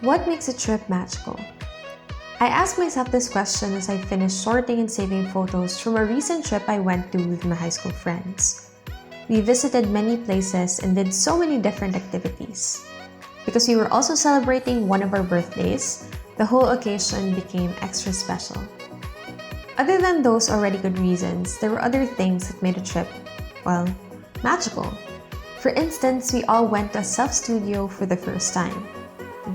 What makes a trip magical? I asked myself this question as I finished sorting and saving photos from a recent trip I went to with my high school friends. We visited many places and did so many different activities. Because we were also celebrating one of our birthdays, the whole occasion became extra special. Other than those already good reasons, there were other things that made a trip, well, magical. For instance, we all went to a self-studio for the first time.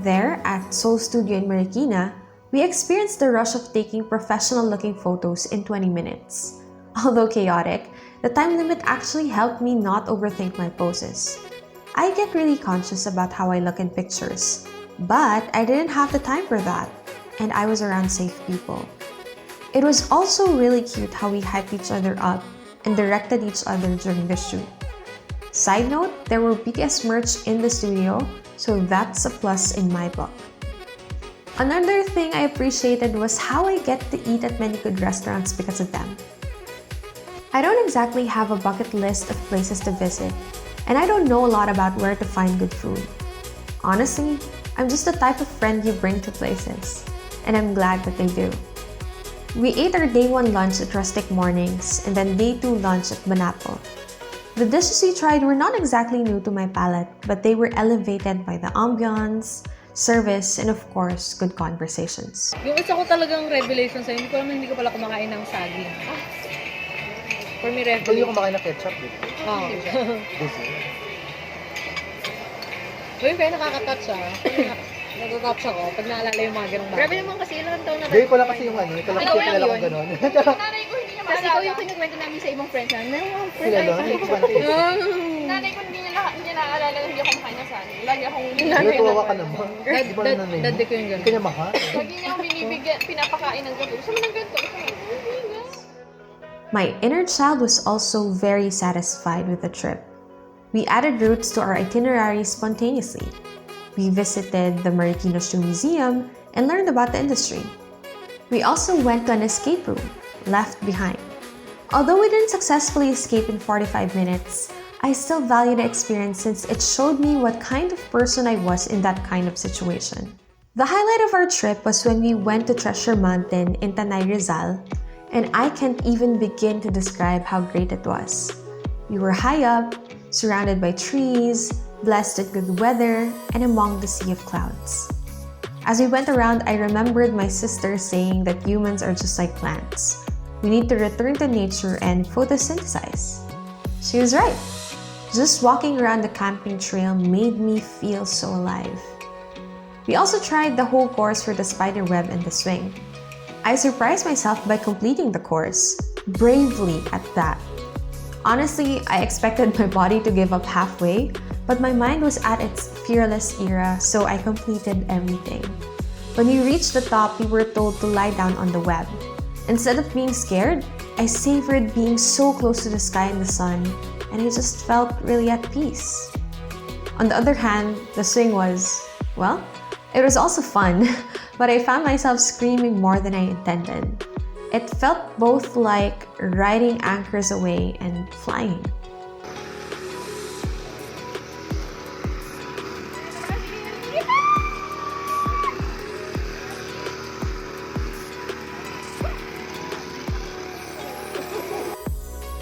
There, at SEOUL Studio in Marikina, we experienced the rush of taking professional-looking photos in 20 minutes. Although chaotic, the time limit actually helped me not overthink my poses. I get really conscious about how I look in pictures, but I didn't have the time for that, and I was around safe people. It was also really cute how we hyped each other up and directed each other during the shoot. Side note, there were BTS merch in the studio, so that's a plus in my book. Another thing I appreciated was how I get to eat at many good restaurants because of them. I don't exactly have a bucket list of places to visit, and I don't know a lot about where to find good food. Honestly, I'm just the type of friend you bring to places, and I'm glad that they do. We ate our day 1 lunch at Rustic mornings and then day 2 lunch at Banapo. The dishes we tried were not exactly new to my palate, but they were elevated by the ambiance, service, and of course, good conversations. Yung isa ko talagang revelation sa'yo, hindi ko pala kumakain ng saging. For me, revelation. Hindi ko kumakain ng ketchup, dito. Oo. Uy, kaya nakaka-touch nag-touch ako pag naalala yung mga ganong bagay. Grabe naman kasi ilang taon na Gawin ko lang kasi yung ito lang kasi kilala ko gano'n. Nanay ko hindi naman. Kasi ikaw yung kinikwento namin sa ibang friends namin. Meron mga friends Kilala? Hindi ko ba nakita? Nanay ko hindi niya naaalala hindi ako makain ng sani. Lagi akong Natuwa ka naman. Di ba na nanay mo? Dad ko yung gano'n. Hindi ka niya mahal. lagi niya akong binibigyan, pinapakain ng ganito. Gusto mo ng ganito? My inner child was also very satisfied with the trip. We added routes to our itinerary spontaneously. We visited the Marikina Museum and learned about the industry. We also went to an escape room, Left Behind. Although we didn't successfully escape in 45 minutes, I still value the experience since it showed me what kind of person I was in that kind of situation. The highlight of our trip was when we went to Treasure Mountain in Tanay, Rizal, and I can't even begin to describe how great it was. We were high up, surrounded by trees, blessed with good weather, and among the sea of clouds. As we went around, I remembered my sister saying that humans are just like plants. We need to return to nature and photosynthesize. She was right. Just walking around the camping trail made me feel so alive. We also tried the whole course for the spider web and the swing. I surprised myself by completing the course, bravely at that. Honestly, I expected my body to give up halfway, but my mind was at its fearless era, so I completed everything. When we reached the top, we were told to lie down on the web. Instead of being scared, I savored being so close to the sky and the sun, and I just felt really at peace. On the other hand, the swing was, well, it was also fun, but I found myself screaming more than I intended. It felt both like riding anchors away and flying.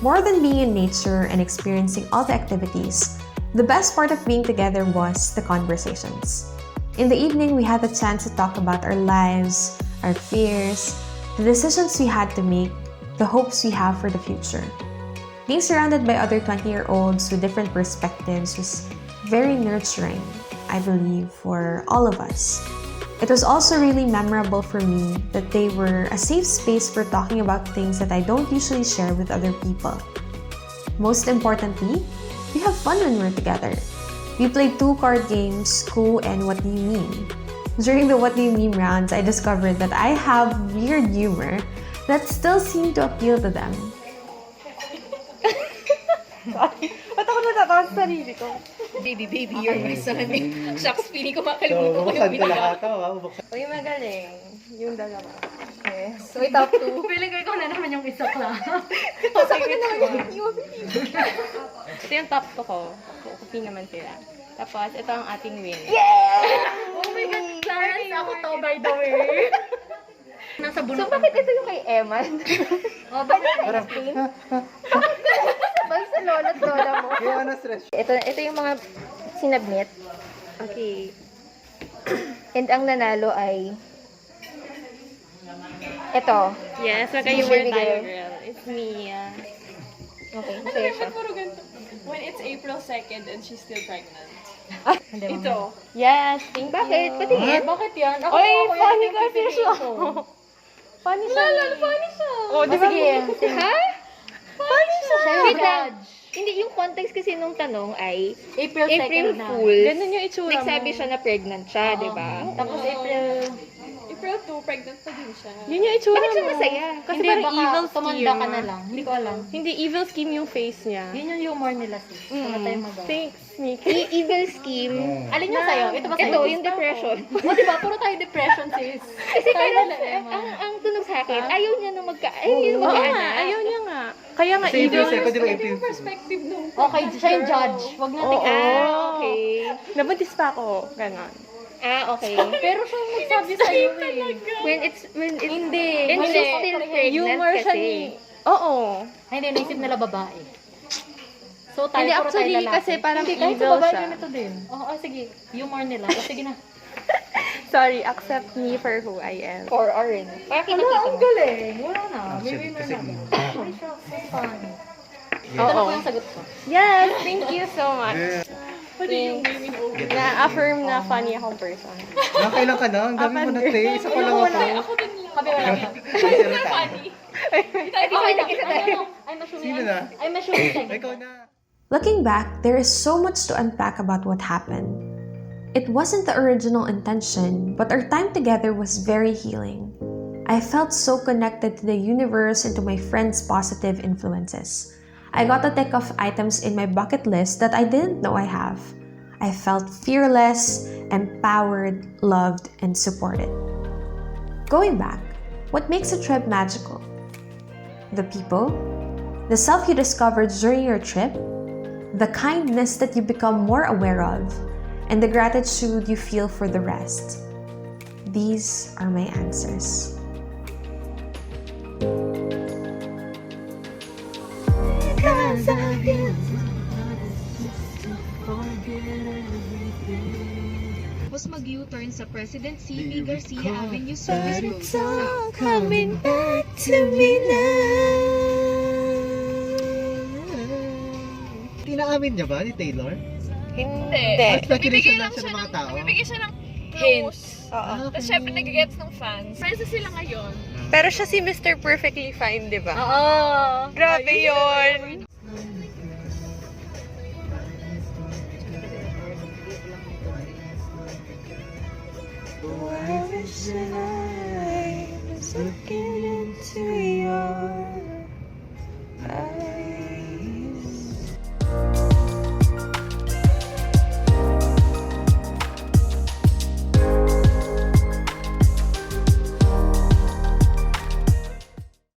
More than being in nature and experiencing all the activities, the best part of being together was the conversations. In the evening, we had the chance to talk about our lives, our fears, the decisions we had to make, the hopes we have for the future. Being surrounded by other 20-year-olds with different perspectives was very nurturing, I believe, for all of us. It was also really memorable for me that they were a safe space for talking about things that I don't usually share with other people. Most importantly, we have fun when we're together. We played 2 card games, Who and What Do You Mean? During the What Do You Mean rounds, I discovered that I have weird humor that still seemed to appeal to them. Ba't ako natatawa sa sarili ko? Baby, you're my son. Shucks, feeling ko makalimutan ko yung binigay. Uy, magaling. Yung dalawa. Yes. So, top 2. Feeling ko ikaw na naman yung isa lang. Tapos ako na naman yung Ito yung top 2 ko. Kupi naman sila. Tapos, ito ang ating win. Yeah! Oh my God! Parents ako to, by the way. Nasa So, bulok. bakit ito yung kay Eman? Bakit kay Spain? Bakit sa lola at lola mo? Kaya na stress. Ito yung mga sinabmit. Okay. And ang nanalo ay ito. Yes, Baby girl. girl. It's me. Okay, masaya siya. When it's April 2nd and she's still pregnant. Hindi, Ito. Yes, thank Bakit? Patingin. Bakit yan? Ako, Oy, ako funny yung kasi siya. Funny siya. funny siya. Oh, sige. Ha? Funny siya. Wait lang. Hindi, yung context kasi nung tanong ay April April 2nd na. Fools. Ganun yung itsura mo. Nagsabi siya na pregnant siya, di ba? Tapos April 2, pregnant pa din siya. Yun yung itsura Bakit siya mo. masaya? Kasi Hindi, parang baka evil scheme. tumanda ka na lang. Hindi ko alam. Hindi, evil scheme yung face niya. Yun yung humor nila, sis. Wala tayong magawa. Thanks, Nikki. Evil scheme. Alin yung sa'yo? Ito ba sa'yo? Ito, yung depression. O, diba? Puro tayo depression, sis. Kasi Tayo parang, na, Emma. ang tunog sa akin, ayaw niya na ayaw niya na Oo nga, magkaanak. ayaw niya nga. Kaya nga, Kasi evil. April 2nd, di ba April Fool? Perspective nung Okay, siya yung judge. Huwag natin. Okay. Nabuntis pa ako. Ganon. Okay. Pero siya magsabi sa'yo eh. When it's Hindi. and Hindi. she's still pregnant Humor siya kasi. ni... Oo. Ay, hindi, naisip nila babae. So, tayo, Hindi, puro tayo actually, lalaki. kasi parang Hindi, kahit sa evil babae siya. ganito din. Oo, sige. Humor nila. O, sige na. Sorry, accept me for who I am. Or orange. Parang Ano, kinakita ang mo. galing. Wala na. May Actually, winner kasi na. evil. Ay, shucks, so fun. Ito na Oo. po yung sagot ko. Yes, thank you so much. Yeah. Na-affirm na funny akong person. Nakailan ka na? Ang dami mo na, te. Isa pa lang ako. Kami wala. Funny. Okay, nakita tayo. I'm Sino na? assuming. Ikaw na. Looking back, there is so much to unpack about what happened. It wasn't the original intention, but our time together was very healing. I felt so connected to the universe and to my friends' positive influences. I got to tick off items in my bucket list that I didn't know I have. I felt fearless, empowered, loved, and supported. Going back, what makes a trip magical? The people, the self you discovered during your trip, the kindness that you become more aware of, and the gratitude you feel for the rest. These are my answers. Tapos mag-U-turn sa President C.P. Garcia Avenue Service Road. It's all coming back to me now. Tinaamin niya ba ni Taylor? Hindi. At nakinig lang siya ng mga tao? Bibigyan siya ng hints. Ah, Tapos syempre nag-gets ng fans. Friends na sila ngayon. Pero siya si Mr. Perfectly Fine, di ba? Oo. Grabe yun! I wish that I was looking into your